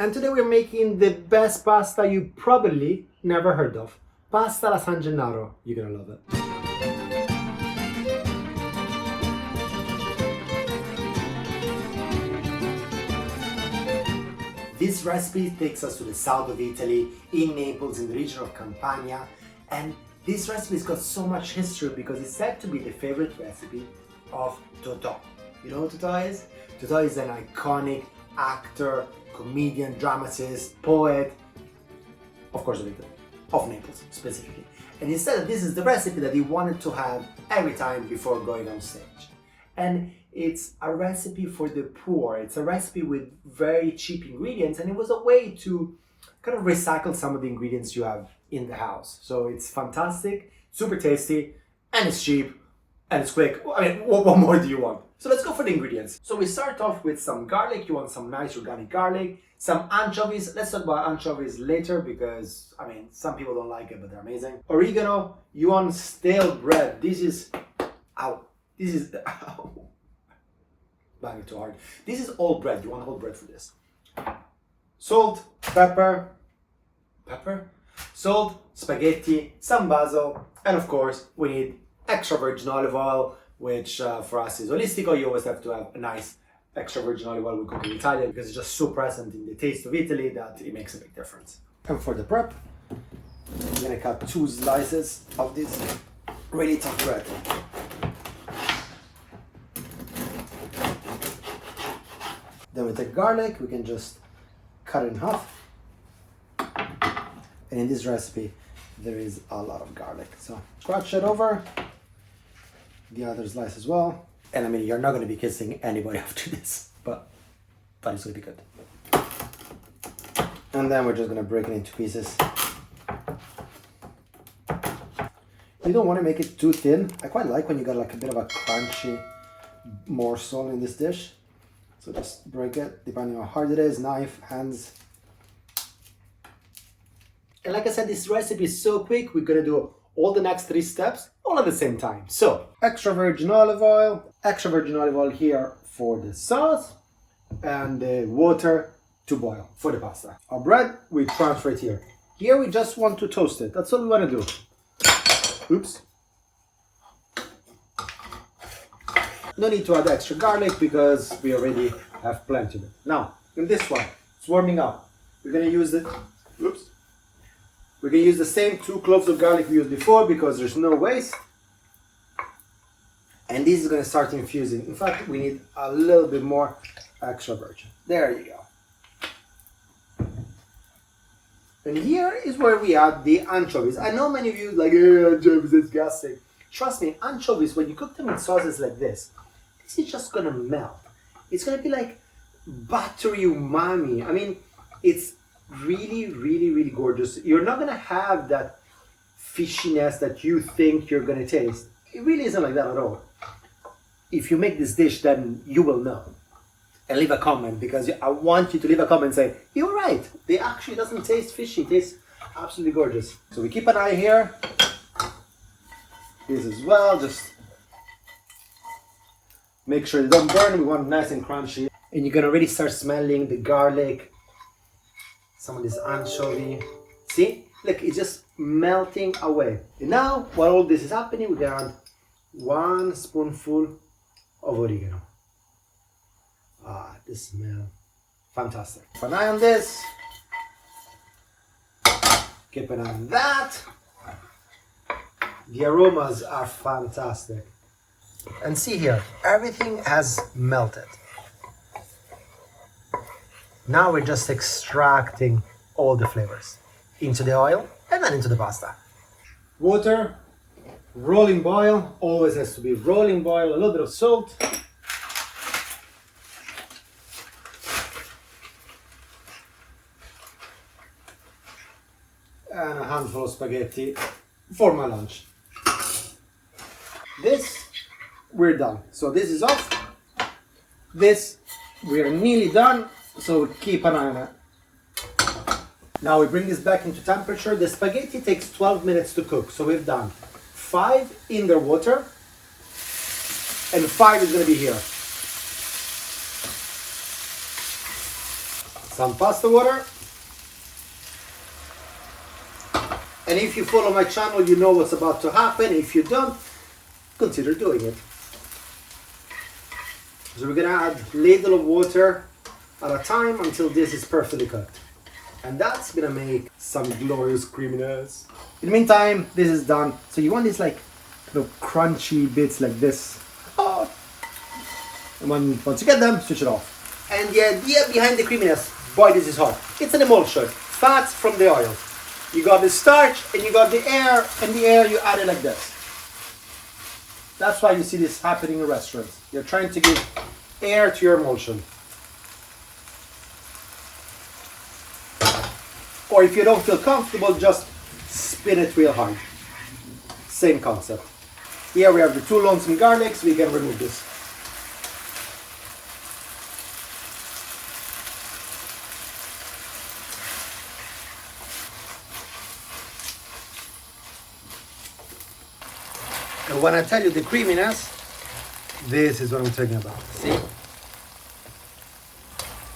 And today we're making the best pasta you probably never heard of. Pasta alla San Gennaro. You're gonna love it. This recipe takes us to the south of Italy, in Naples, in the region of Campania, and this recipe's got so much history because it's said to be the favorite recipe of Toto. You know who Toto is? Toto is an iconic actor, comedian, dramatist, poet, of course of Italy, of Naples specifically. And he said that this is the recipe that he wanted to have every time before going on stage. And it's a recipe for the poor. It's a recipe with very cheap ingredients, and it was a way to kind of recycle some of the ingredients you have in the house. So it's fantastic, super tasty, and it's cheap, and it's quick. I mean, what more do you want? So let's go for the ingredients. So we start off with some garlic. You want some nice organic garlic, some anchovies. Let's talk about anchovies later because, I mean, some people don't like it, but they're amazing. Oregano. You want stale bread. This is, ow. This is, ow. Bang it too hard. This is all bread. You want whole bread for this. Salt, pepper, salt, spaghetti, some basil, and of course we need extra virgin olive oil, which for us is holistico. You always have to have a nice extra virgin olive oil when cooking Italian because it's just so present in the taste of Italy that it makes a big difference. And for the prep, I'm gonna cut 2 slices of this really tough bread. Then we take garlic, we can just cut it in half. And in this recipe, there is a lot of garlic. So scratch it over, the other slice as well. And I mean, you're not gonna be kissing anybody after this, but it's gonna be good. And then we're just gonna break it into pieces. You don't wanna make it too thin. I quite like when you got like a bit of a crunchy morsel in this dish. So just break it, depending on how hard it is, knife, hands. And like I said, this recipe is so quick, we're gonna do all the next 3 steps all at the same time. So, extra virgin olive oil here for the sauce, and the water to boil for the pasta. Our bread, we transfer it here. Here we just want to toast it, that's all we wanna do. Oops. No need to add extra garlic because we already have plenty of it. Now, in this one, it's warming up. We're gonna use it. Oops. We're gonna use the same 2 cloves of garlic we used before because there's no waste. And this is gonna start infusing. In fact, we need a little bit more extra virgin. There you go. And here is where we add the anchovies. I know many of you like, anchovies, it's disgusting. Trust me, anchovies, when you cook them in sauces like this is just gonna melt. It's gonna be like buttery umami. I mean, it's really, really, really gorgeous. You're not gonna have that fishiness that you think you're gonna taste. It really isn't like that at all. If you make this dish, then you will know. And leave a comment because I want you to leave a comment and say, you're right, it actually doesn't taste fishy, it tastes absolutely gorgeous. So we keep an eye here. This as well, just make sure they don't burn. We want it nice and crunchy. And you can already start smelling the garlic, some of this anchovy. See? Look, it's just melting away. And now, while all this is happening, we can add 1 spoonful of oregano. Ah, the smell. Fantastic. Keep an eye on this. Keep an eye on that. The aromas are fantastic. And see here, everything has melted. Now we're just extracting all the flavors into the oil and then into the pasta. Water, rolling boil, always has to be rolling boil, a little bit of salt. And a handful of spaghetti for my lunch. This, we're done. So this is off. This, we're nearly done. So keep an eye on it. Now we bring this back into temperature. The spaghetti takes 12 minutes to cook. So we've done 5 in the water and 5 is going to be here. some pasta water. And if you follow my channel, you know what's about to happen. If you don't, consider doing it. So we're gonna add a ladle of water at a time until this is perfectly cooked. And that's gonna make some glorious creaminess. In the meantime, this is done. So you want these like little crunchy bits like this. Oh. And once you get them, switch it off. And the idea behind the creaminess, boy, this is hot. It's an emulsion, fats from the oil. You got the starch and you got the air, and the air you add it like this. That's why you see this happening in restaurants. You're trying to give air to your emulsion. Or if you don't feel comfortable, just spin it real hard. Same concept. Here we have the 2 lonesome garlics, we can remove this. And when I tell you the creaminess, this is what I'm talking about. See?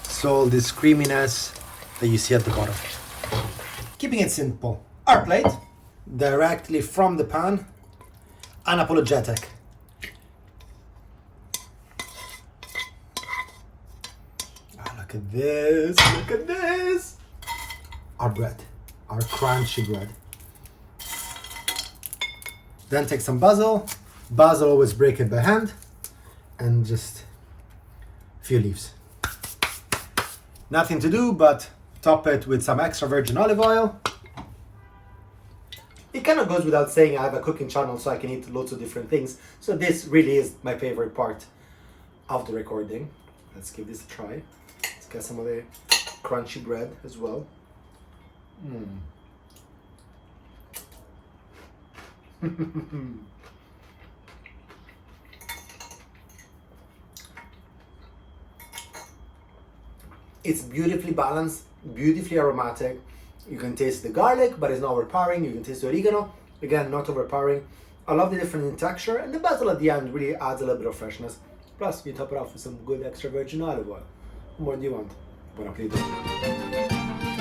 So this creaminess that you see at the bottom. Keeping it simple. Our plate, directly from the pan, unapologetic. Ah, look at this, look at this. Our bread, our crunchy bread. Then take some basil. Basil, always break it by hand. And just a few leaves. Nothing to do but top it with some extra virgin olive oil. It kind of goes without saying I have a cooking channel, so I can eat lots of different things. So this really is my favorite part of the recording. Let's give this a try. Let's get some of the crunchy bread as well. It's beautifully balanced, beautifully aromatic. You can taste the garlic, but it's not overpowering. You can taste the oregano, again, not overpowering. I love the difference in texture, and the basil at the end really adds a little bit of freshness. Plus, you top it off with some good extra virgin olive oil. What more do you want? Buon appetito.